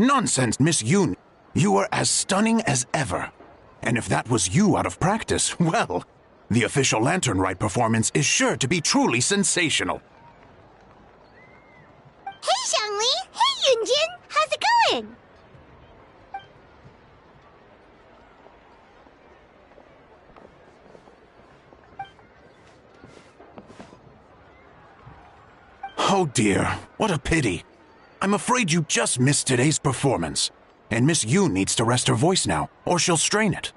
Nonsense, Miss Yoon. You are as stunning as ever. And if that was you out of practice, well, the official Lantern Rite performance is sure to be truly sensational. Hey, Zhongli! Hey, Yunjin! How's it going? Oh dear, what a pity. I'm afraid you just missed today's performance. And Miss Yoon needs to rest her voice now, or she'll strain it.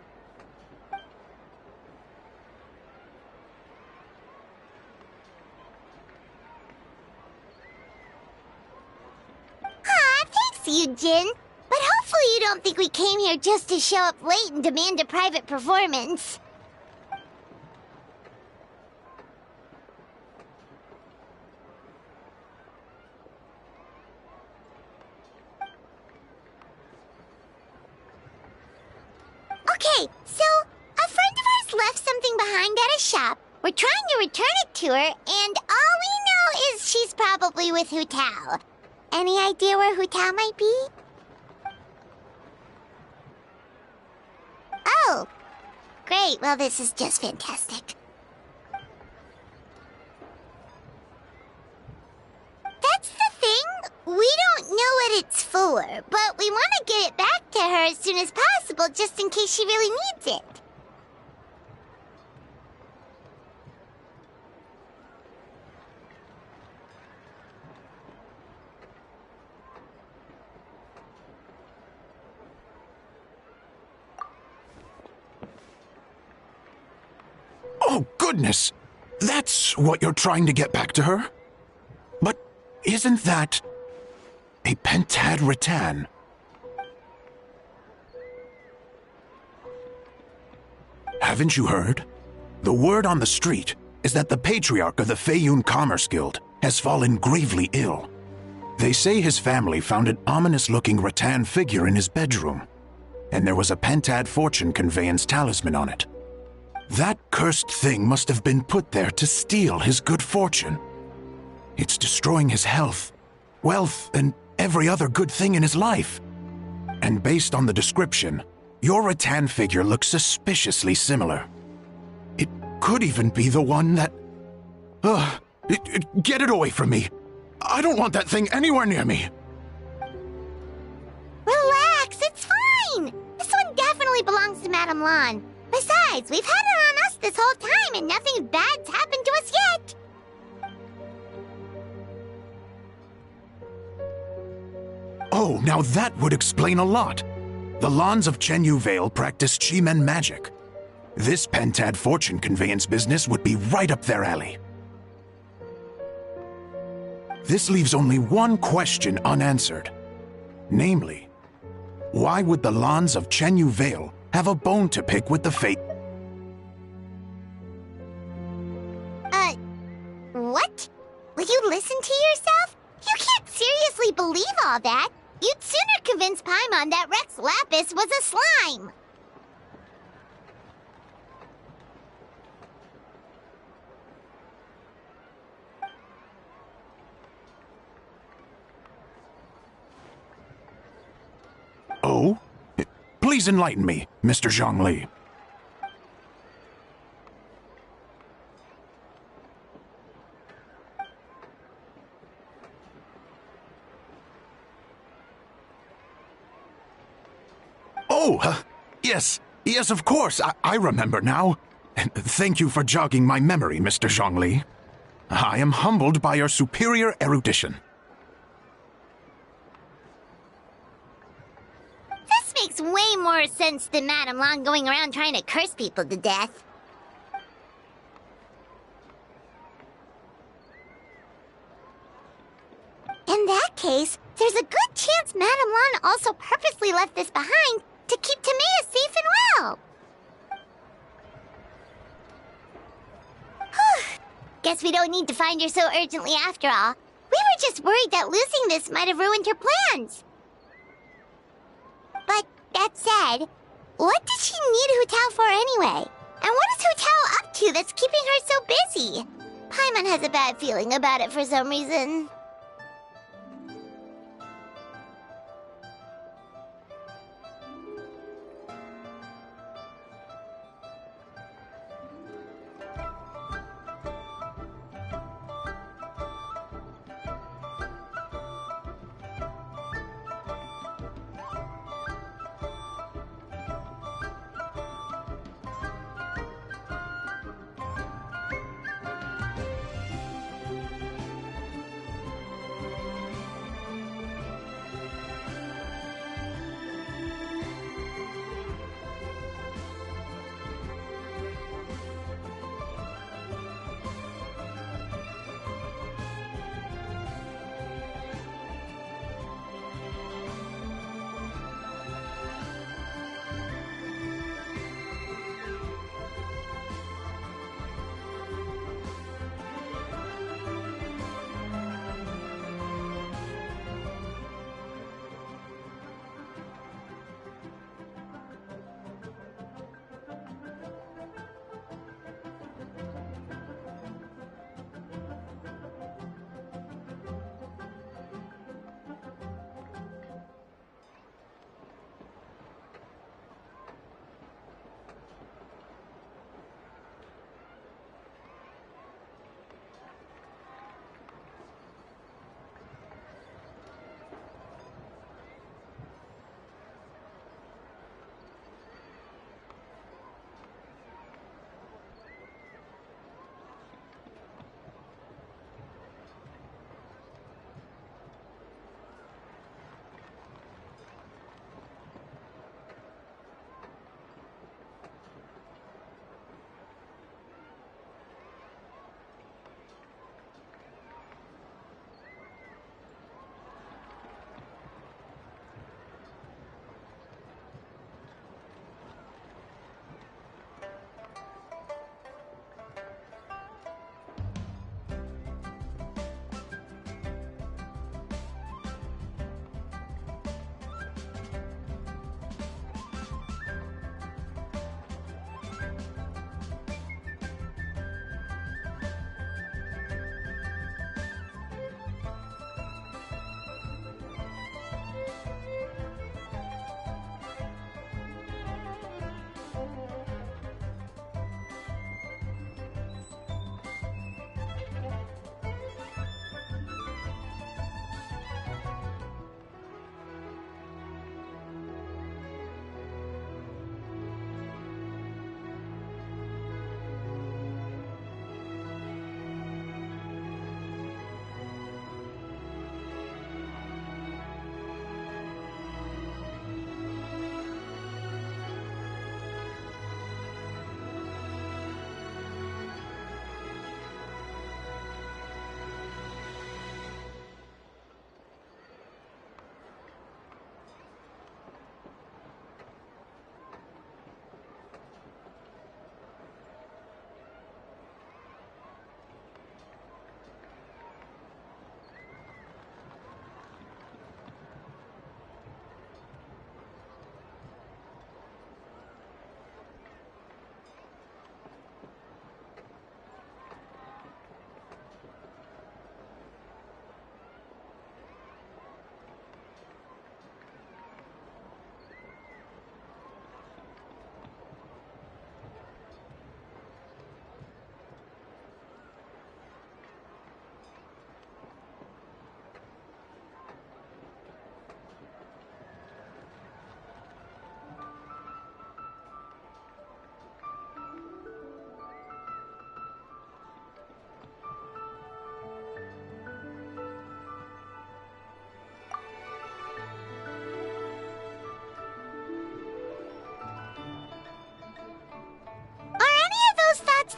Aw, thanks, Yunjin. But hopefully you don't think we came here just to show up late and demand a private performance. Okay, so a friend of ours left something behind at a shop. We're trying to return it to her, and all we know is she's probably with Hu Tao. Any idea where Hu Tao might be? Oh, great. Well, this is just fantastic. That's the thing. We don't know what it's for, but we want to get it back to her as soon as possible, just in case she really needs it. Oh, goodness! That's what you're trying to get back to her? But isn't that a pentad rattan? Haven't you heard? The word on the street is that the patriarch of the Feiyun Commerce Guild has fallen gravely ill. They say his family found an ominous-looking rattan figure in his bedroom, and there was a pentad fortune conveyance talisman on it. That cursed thing must have been put there to steal his good fortune. It's destroying his health, wealth, and every other good thing in his life. And based on the description, your rattan figure looks suspiciously similar. It could even be the one that... get it away from me! I don't want that thing anywhere near me! Relax, it's fine! This one definitely belongs to Madame Lan. Besides, we've had it on us this whole time and nothing bad's happened to us yet. Oh, now that would explain a lot. The Lans of Chenyu Vale practice Chi-Men magic. This pentad fortune conveyance business would be right up their alley. This leaves only one question unanswered. Namely, why would the Lans of Chenyu Vale have a bone to pick with the fate? What? Will you listen to yourself? You can't seriously believe all that. You'd sooner convince Paimon that Rex Lapis was a slime. Oh? Please enlighten me, Mr. Zhongli. Oh, yes, of course, I remember now. Thank you for jogging my memory, Mr. Zhongli. I am humbled by your superior erudition. This makes way more sense than Madame Lan going around trying to curse people to death. In that case, there's a good chance Madame Lan also purposely left this behind to keep Tamea safe and well. Guess we don't need to find her so urgently after all. We were just worried that losing this might have ruined her plans. But that said, what did she need Hu Tao for anyway? And what is Hu Tao up to that's keeping her so busy? Paimon has a bad feeling about it for some reason.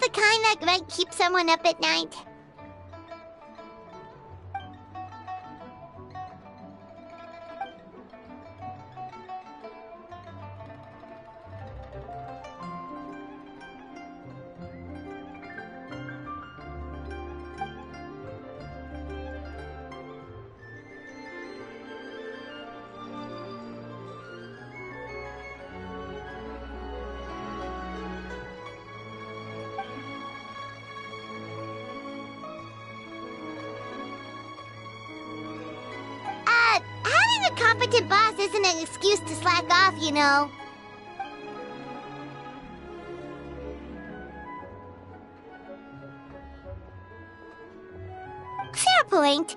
the kind that might keep someone up at night? Having a competent boss isn't an excuse to slack off, you know. Fair point.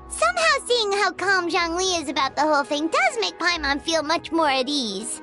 Somehow seeing how calm Zhongli is about the whole thing does make Paimon feel much more at ease.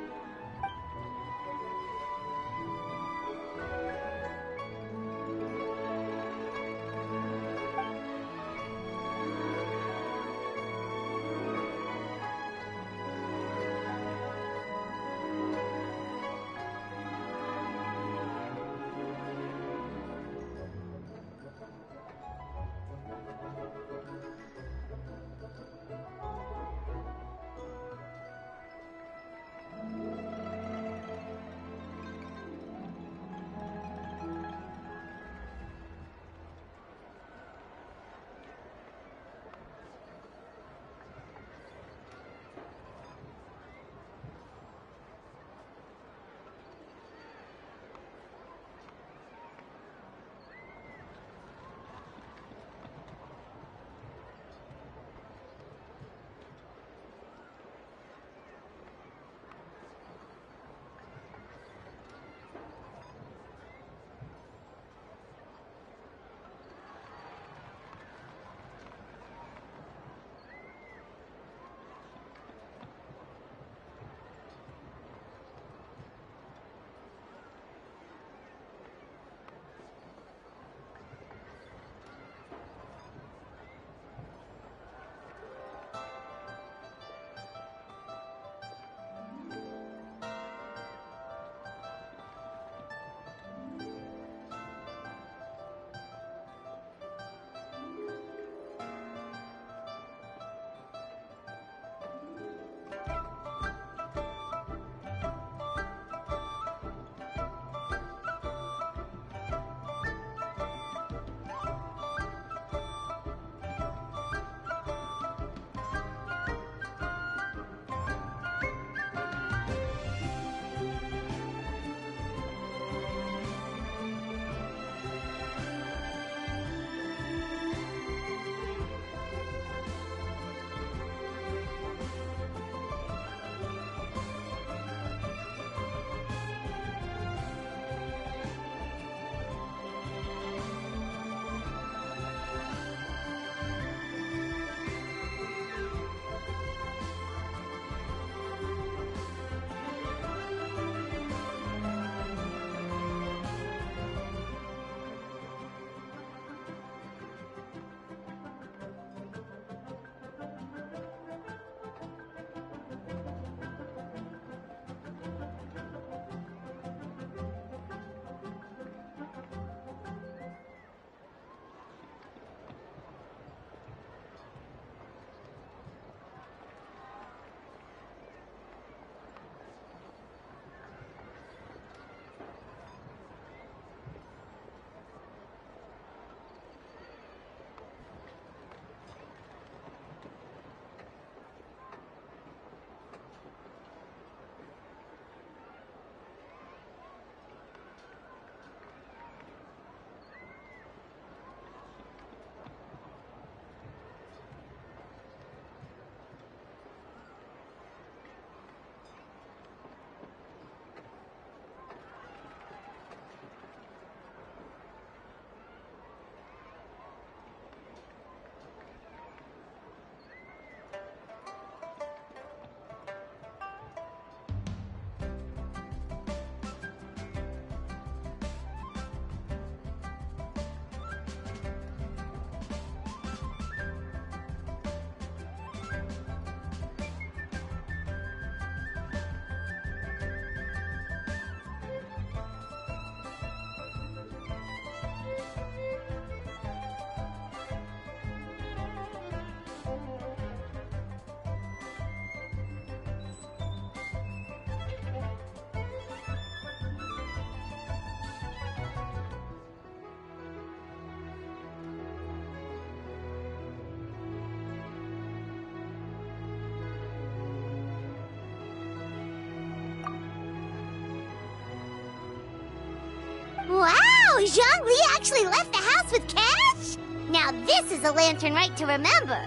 Zhongli actually left the house with cash? Now this is a lantern right to remember.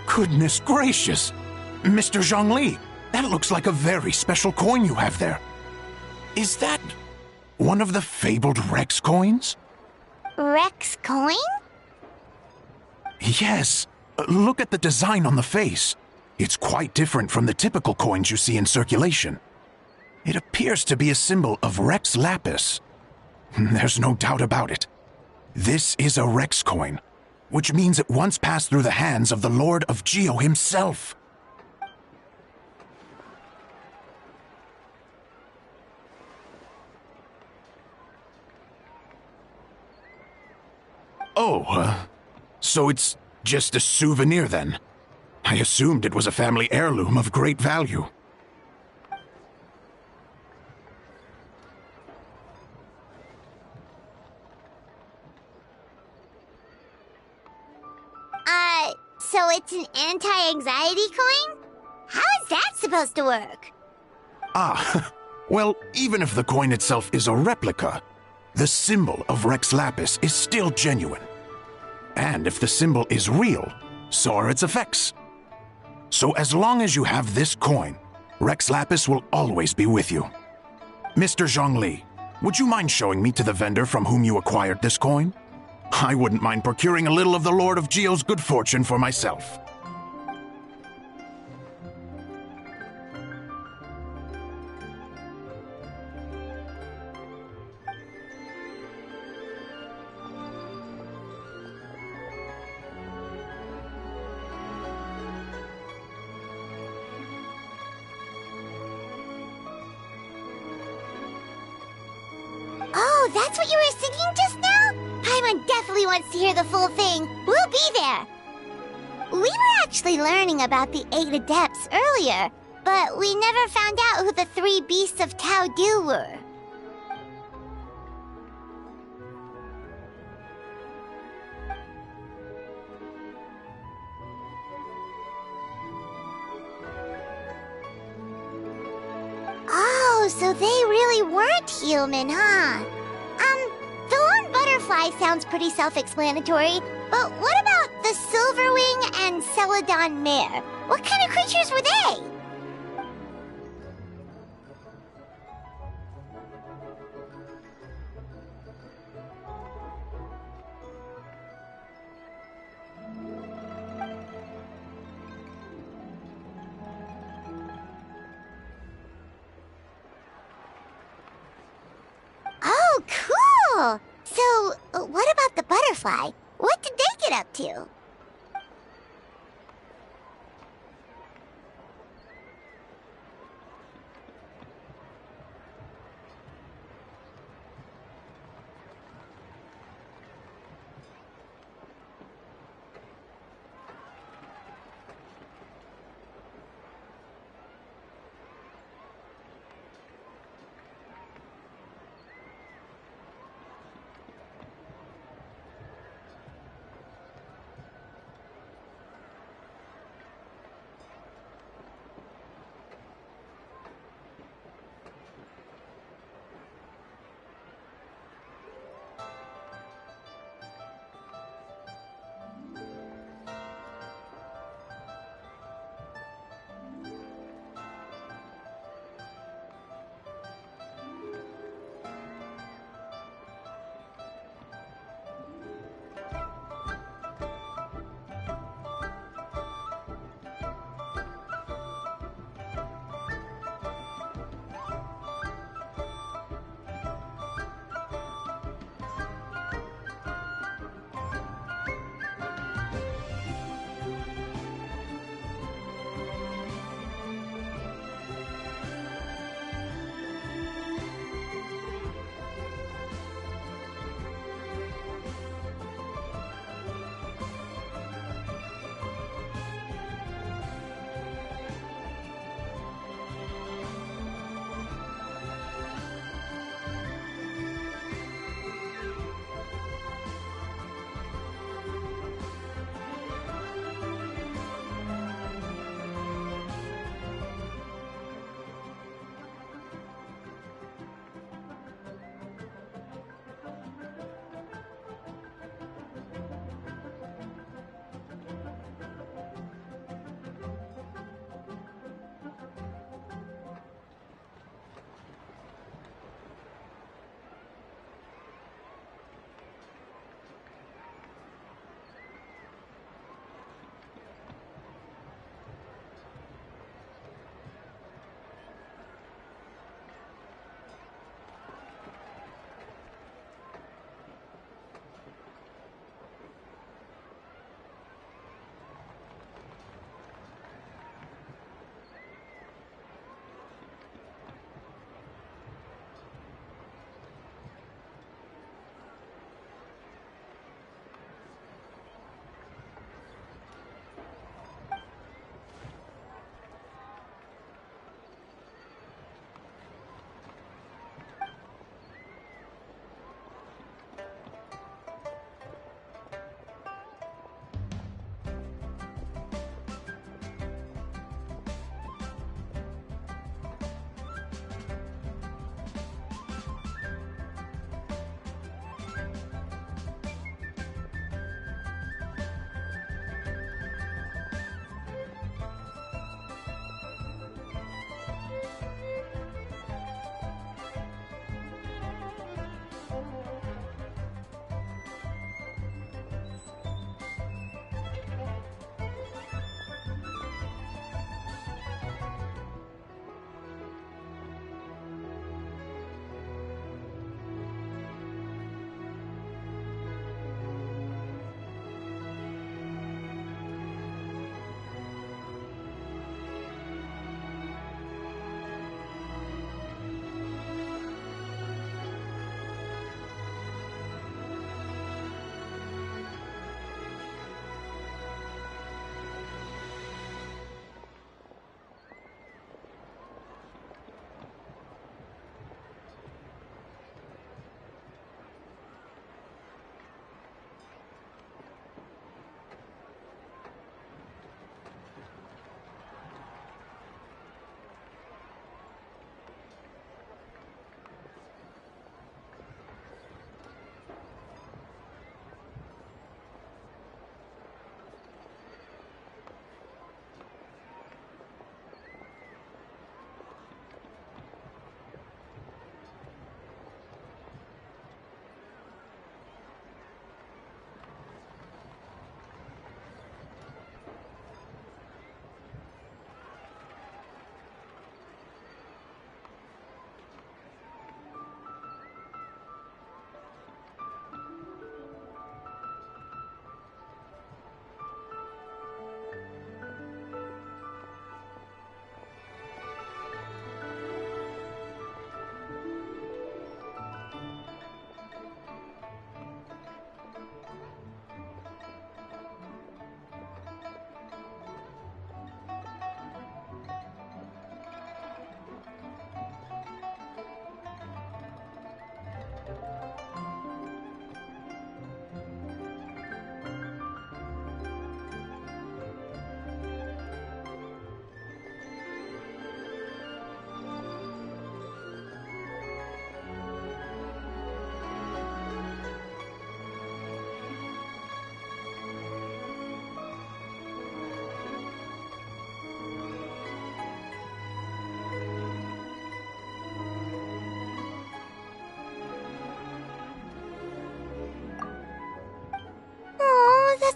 Goodness gracious! Mr. Zhongli, that looks like a very special coin you have there. Is that one of the fabled Rex coins? Rex coin? Yes. Look at the design on the face. It's quite different from the typical coins you see in circulation. It appears to be a symbol of Rex Lapis. There's no doubt about it. This is a Rex coin, which means it once passed through the hands of the Lord of Geo himself. Oh, so it's just a souvenir then? I assumed it was a family heirloom of great value. So it's an anti-anxiety coin? How is that supposed to work? Ah, well, even if the coin itself is a replica, the symbol of Rex Lapis is still genuine. And if the symbol is real, so are its effects. So as long as you have this coin, Rex Lapis will always be with you. Mr. Zhongli, would you mind showing me to the vendor from whom you acquired this coin? I wouldn't mind procuring a little of the Lord of Geo's good fortune for myself. Oh, that's what you were singing just now? Paimon definitely wants to hear the full thing. We'll be there. We were actually learning about the 8 Adepts earlier, but we never found out who the 3 Beasts of Tao Du were. Oh, so they really weren't human, huh? The lone butterfly sounds pretty self-explanatory, but what about the Silverwing and Celadon mare? What kind of creatures were they? Oh, cool! So, what about the butterfly? What did they get up to?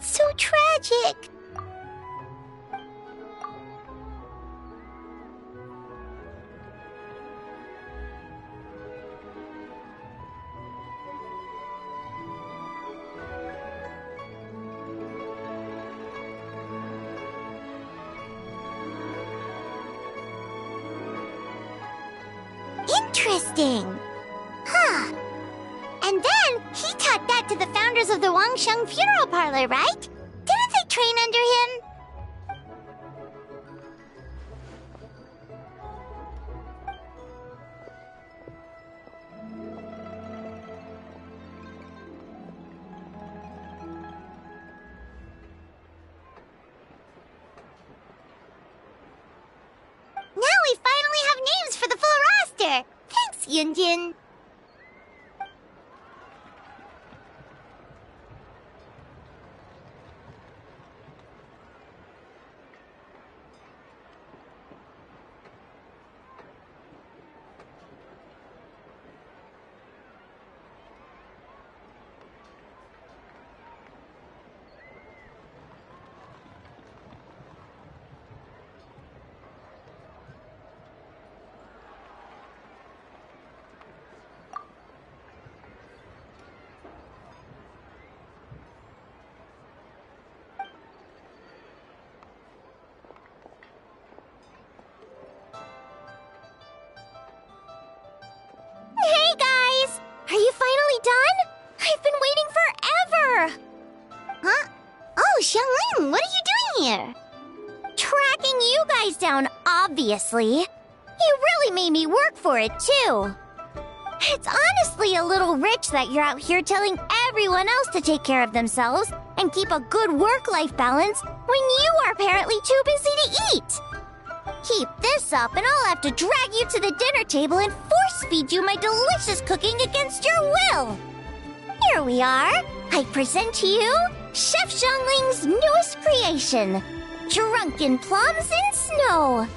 That's so tragic. Interesting. Huh. And then he taught that to the founders of the Wangsheng Funeral Parlor, right? Didn't they train under him? Now we finally have names for the full roster. Thanks, Yunjin. Hey guys! Are you finally done? I've been waiting forever! Huh? Oh, Xiangling, what are you doing here? Tracking you guys down, obviously. You really made me work for it, too. It's honestly a little rich that you're out here telling everyone else to take care of themselves and keep a good work-life balance when you are apparently too busy to eat. Keep this up and I'll have to drag you to the dinner table and force-feed you my delicious cooking against your will. Here we are. I present to you Chef Xiangling's newest creation, Drunken Plums in Snow.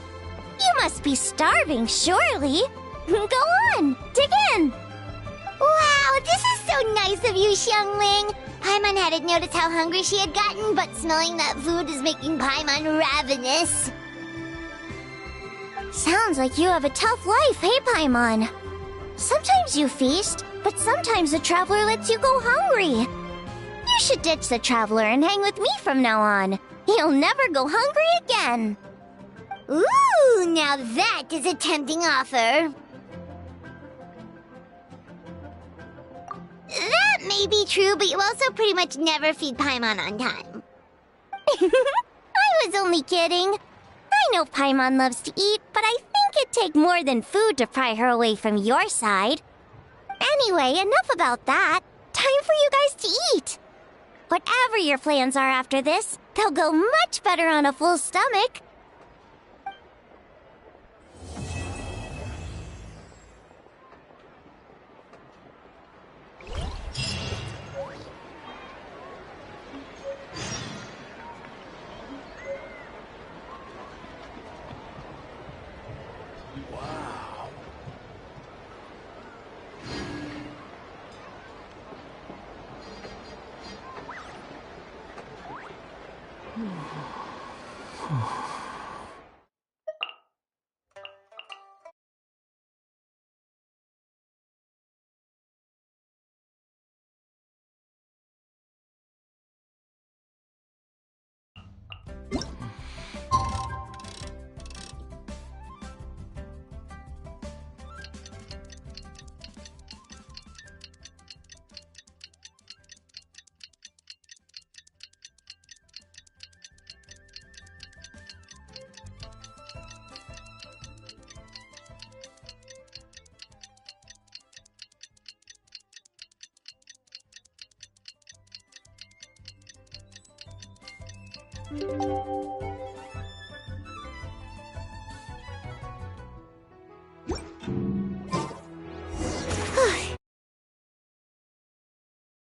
You must be starving, surely. Go on, dig in. Wow, this is so nice of you, Xiangling. Paimon hadn't noticed how hungry she had gotten, but smelling that food is making Paimon ravenous. Sounds like you have a tough life, hey, Paimon? Sometimes you feast, but sometimes the traveler lets you go hungry. You should ditch the traveler and hang with me from now on. You'll never go hungry again. Ooh, now that is a tempting offer. That may be true, but you also pretty much never feed Paimon on time. I was only kidding. I know Paimon loves to eat, but I think it'd take more than food to pry her away from your side. Anyway, enough about that. Time for you guys to eat. Whatever your plans are after this, they'll go much better on a full stomach.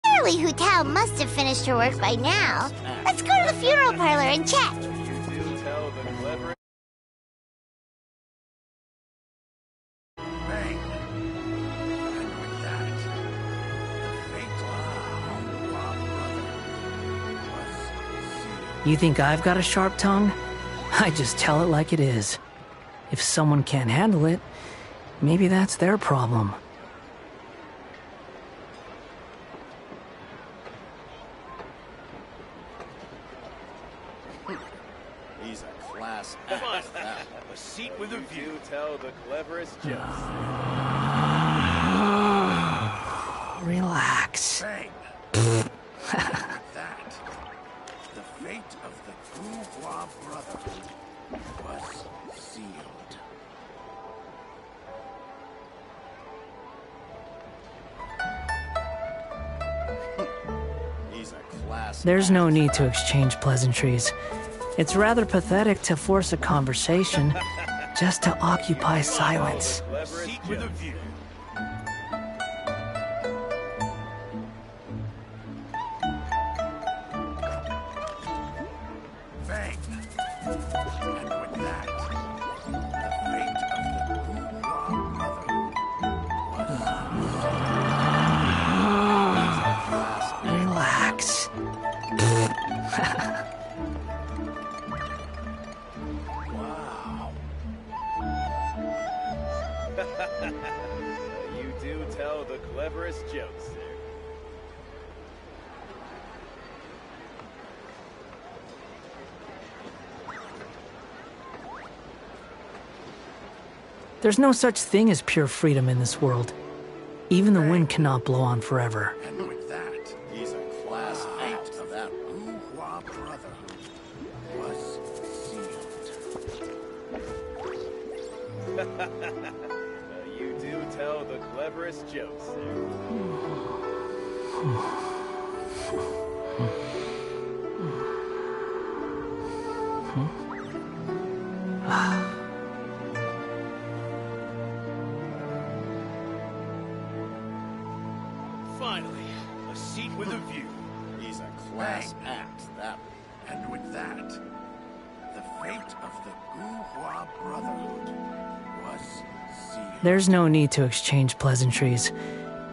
Surely Hu Tao must have finished her work by now. Let's go to the funeral parlor and check. You think I've got a sharp tongue? I just tell it like it is. If someone can't handle it, maybe that's their problem. He's a class act. A seat with a view. Tell the cleverest jokes. Relax. Bang! That, the fate of the Bourgeois Brotherhood was sealed. He's a class There's no act. need to exchange pleasantries. It's rather pathetic to force a conversation just to occupy silence. Seat with a view. Bang! And with that, the fate of the Bourgeois Brotherhood was Relax. Wow. You do tell the cleverest jokes, sir. There's no such thing as pure freedom in this world. Even the wind cannot blow on forever. And with that, He's a class act of that. Bourgeois Brotherhood was sealed. You do tell the cleverest jokes, sir. Finally, a seat with a view. He's a class act, that. And with that, the fate of the Bourgeois Brotherhood was sealed. There's no need to exchange pleasantries.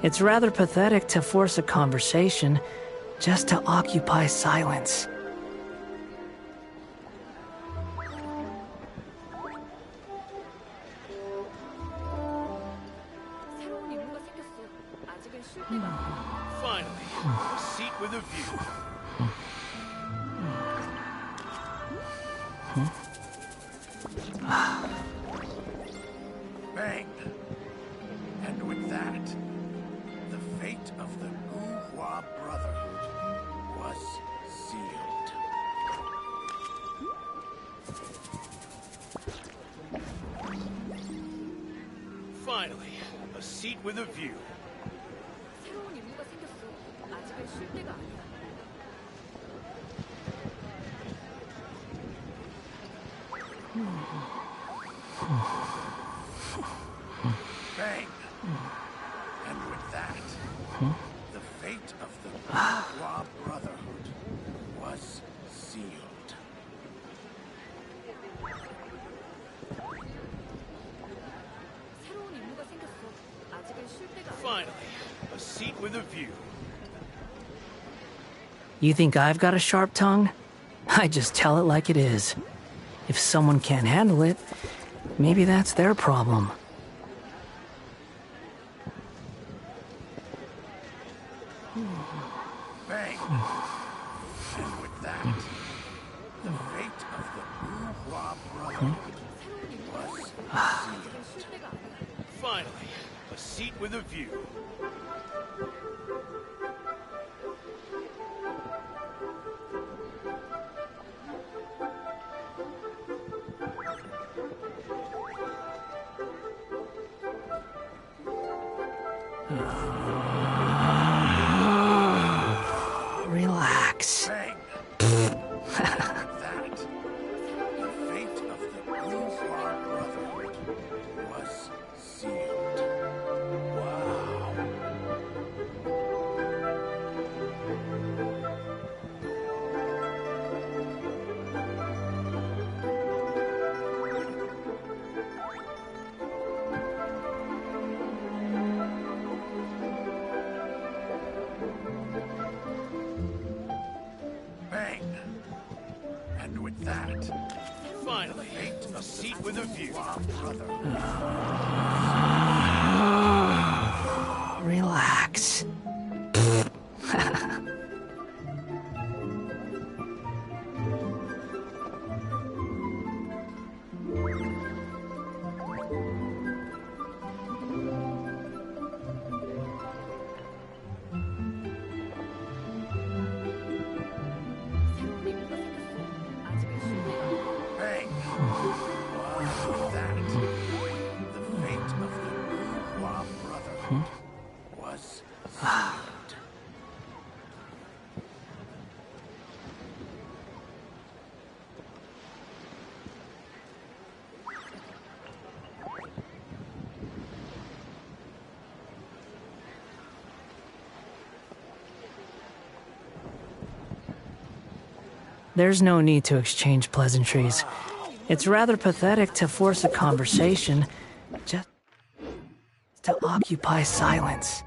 It's rather pathetic to force a conversation just to occupy silence. 새로운 임무가 생겼어. 아직은 쉴 때가 아니야. Finally, a seat with a view. Bang! And with that, the fate of the Bourgeois Brotherhood was sealed. Finally, a seat with a view. 새로운 임무가 생겼어. 아직은 쉴 때가 아니야. Bang! And with that, the fate of the Bourgeois Brotherhood was sealed. 새로운 임무가 생겼어. 아직은 쉴 때가 아니야. Finally, a seat with a view. You think I've got a sharp tongue? I just tell it like it is. If someone can't handle it, maybe that's their problem. Bang! And with that, the fate of the Bourgeois Brotherhood was sealed. 쉴 때가 아니야. Finally, a seat with a view. Relax. Bang! And with that, the fate of the Bourgeois Brotherhood was sealed. Wow. that? Finally, a seat with a view. Relax. 새로운 임무가 생겼어. 아직은 쉴 때가 Hey, was that? The fate of the Bourgeois Brotherhood was sealed. There's no need to exchange pleasantries. It's rather pathetic to force a conversation just to occupy silence.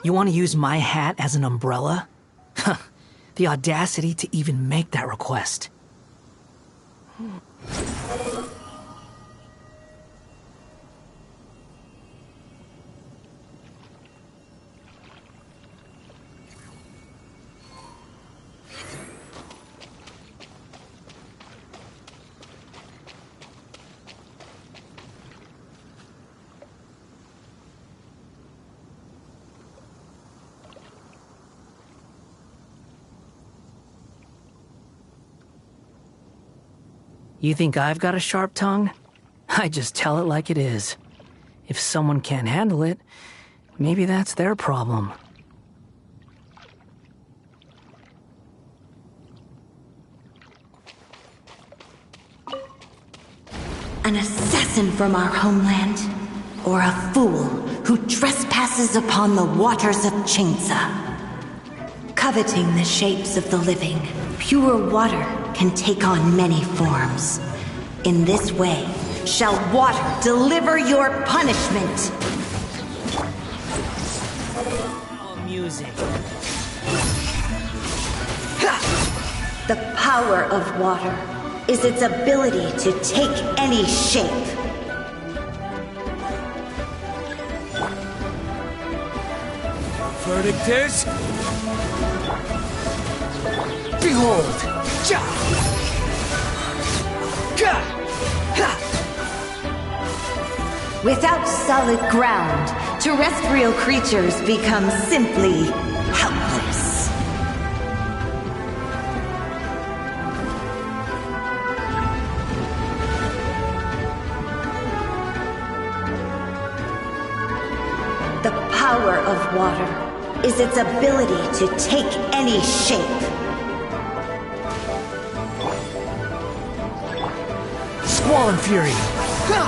You want to use my hat as an umbrella? Huh. The audacity to even make that request. You think I've got a sharp tongue? I just tell it like it is. If someone can't handle it, maybe that's their problem. An assassin from our homeland, or a fool who trespasses upon the waters of Chingsa. Coveting the shapes of the living, pure water can take on many forms. In this way, shall water deliver your punishment. Amusing. The power of water is its ability to take any shape. Verdict is... Behold! Ja! Ga! Ha! Without solid ground, terrestrial creatures become simply helpless. The power of water is its ability to take any shape. Squall and Fury! Ha!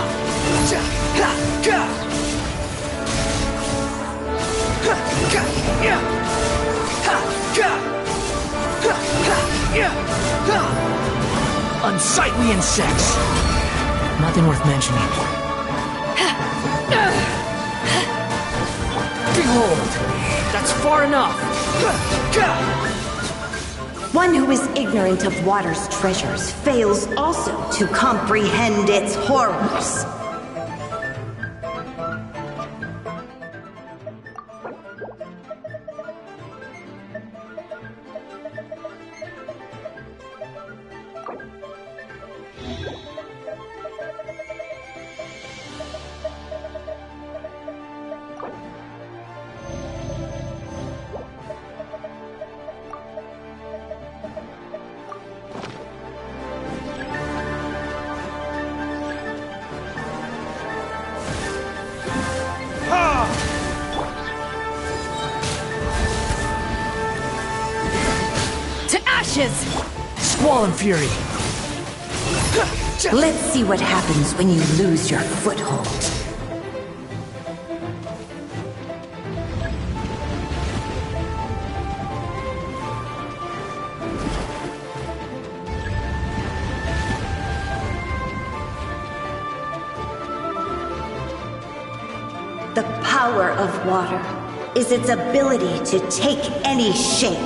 Ja! Ha! Ga! Ha! Ga! Ya! Ha! Ga! Ha! Ha! Ya! Ha! Unsightly insects! Nothing worth mentioning. Behold! That's far enough! One who is ignorant of water's treasures fails also to comprehend its horrors. wretches! Squall and fury! Let's see what happens when you lose your foothold. The power of water is its ability to take any shape.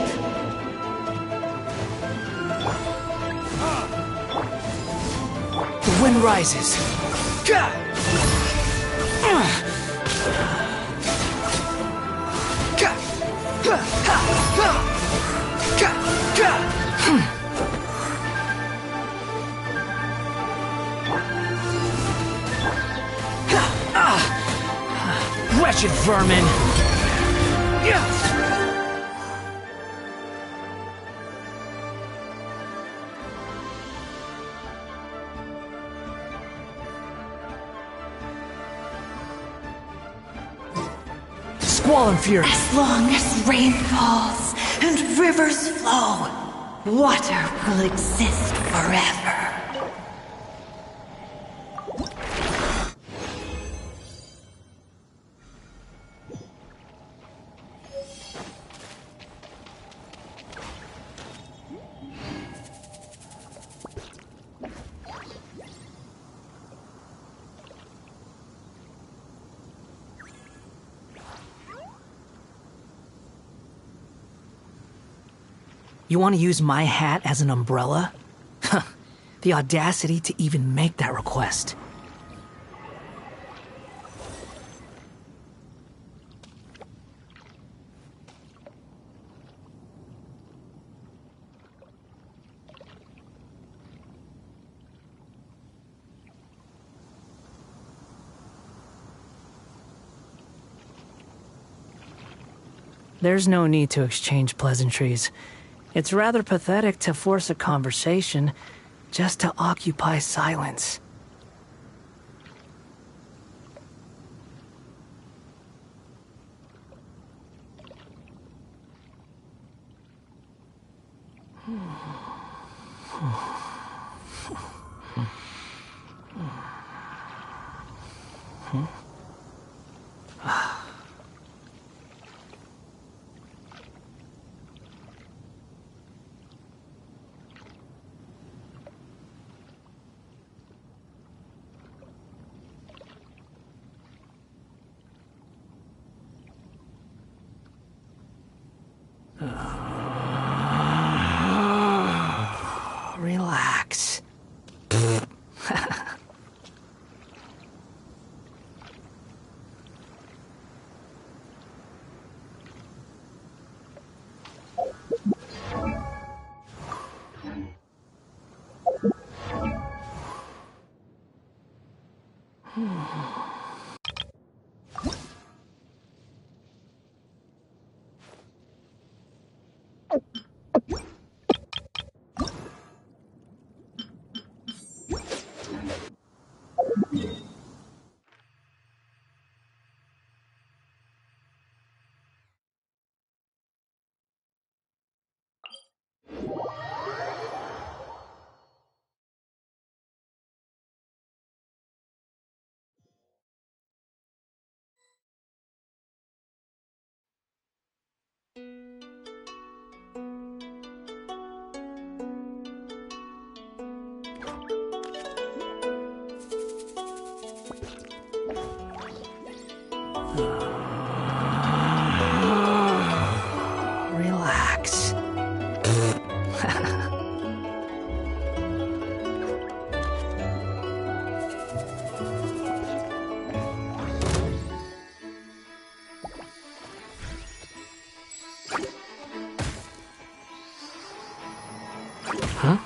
The wind rises. Wretched vermin! Squall and fury! As long as rain falls and rivers flow, water will exist forever. You want to use my hat as an umbrella? Huh. The audacity to even make that request. There's no need to exchange pleasantries. It's rather pathetic to force a conversation just to occupy silence. Relax. Relax. Huh?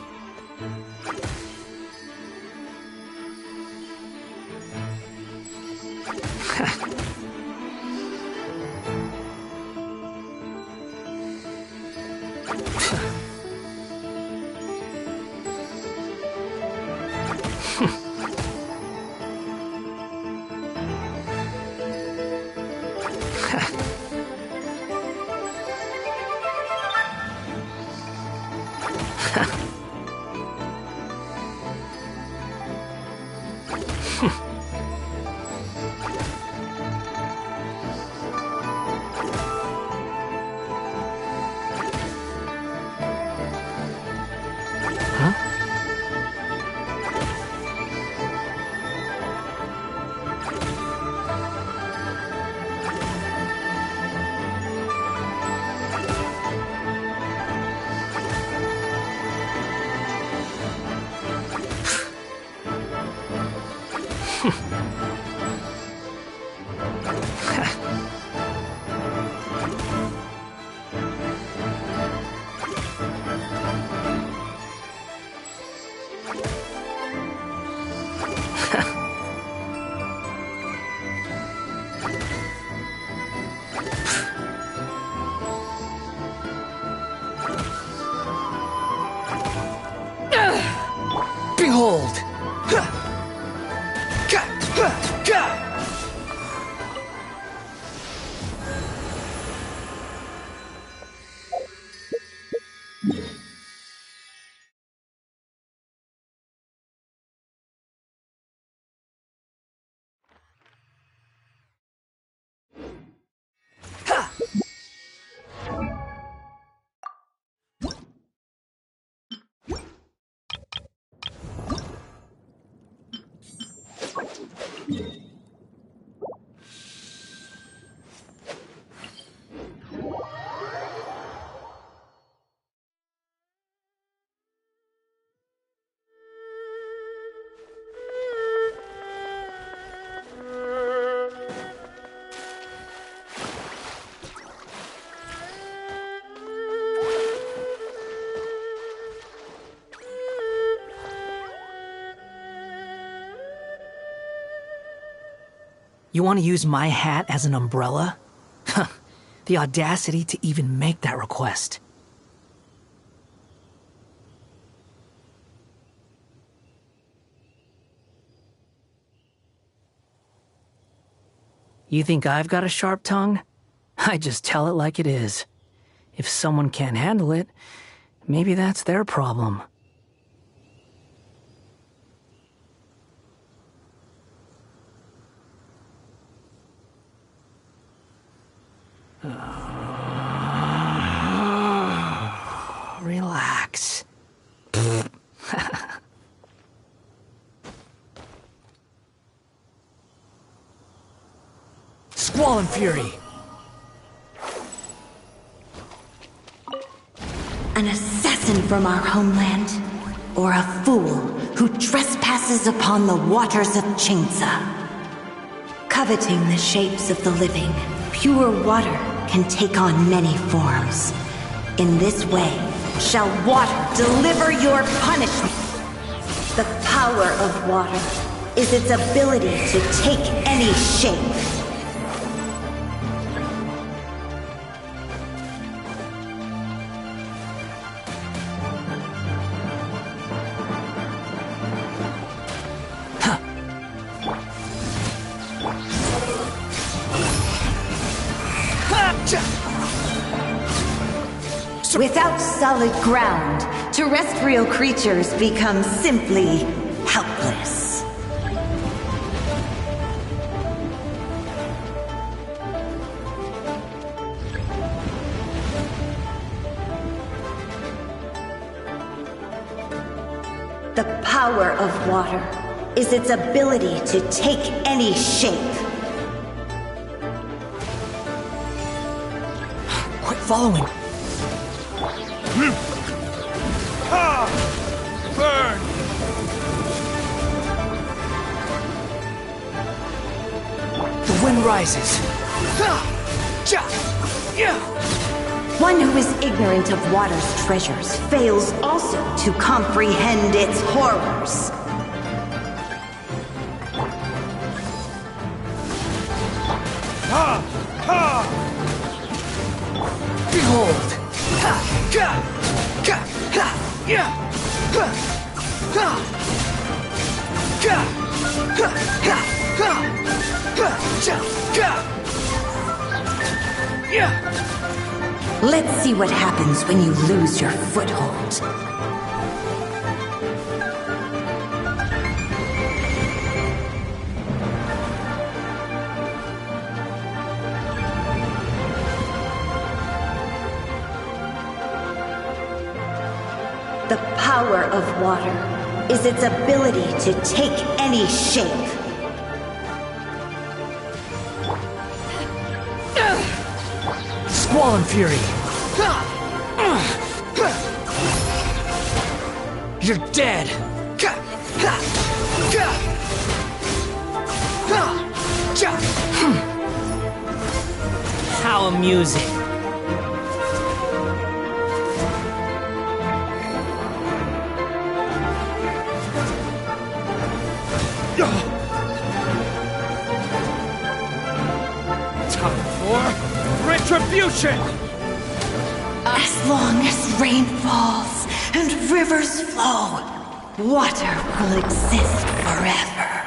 Behold! You want to use my hat as an umbrella? Huh. The audacity to even make that request. You think I've got a sharp tongue? I just tell it like it is. If someone can't handle it, maybe that's their problem. Relax. Squall and Fury. An assassin from our homeland, or a fool who trespasses upon the waters of Chingsa. Coveting the shapes of the living, pure water can take on many forms. In this way, shall water deliver your punishment. The power of water is its ability to take any shape. Without solid ground, terrestrial creatures become simply helpless. The power of water is its ability to take any shape. Quit following. Burn! The wind rises. One who is ignorant of water's treasures fails also to comprehend its horrors. Behold! Let's see what happens when you lose your foothold. The power of water is its ability to take any shape. Squall and Fury. You're dead. How amusing. Time for retribution! As long as rain falls and rivers flow, water will exist forever.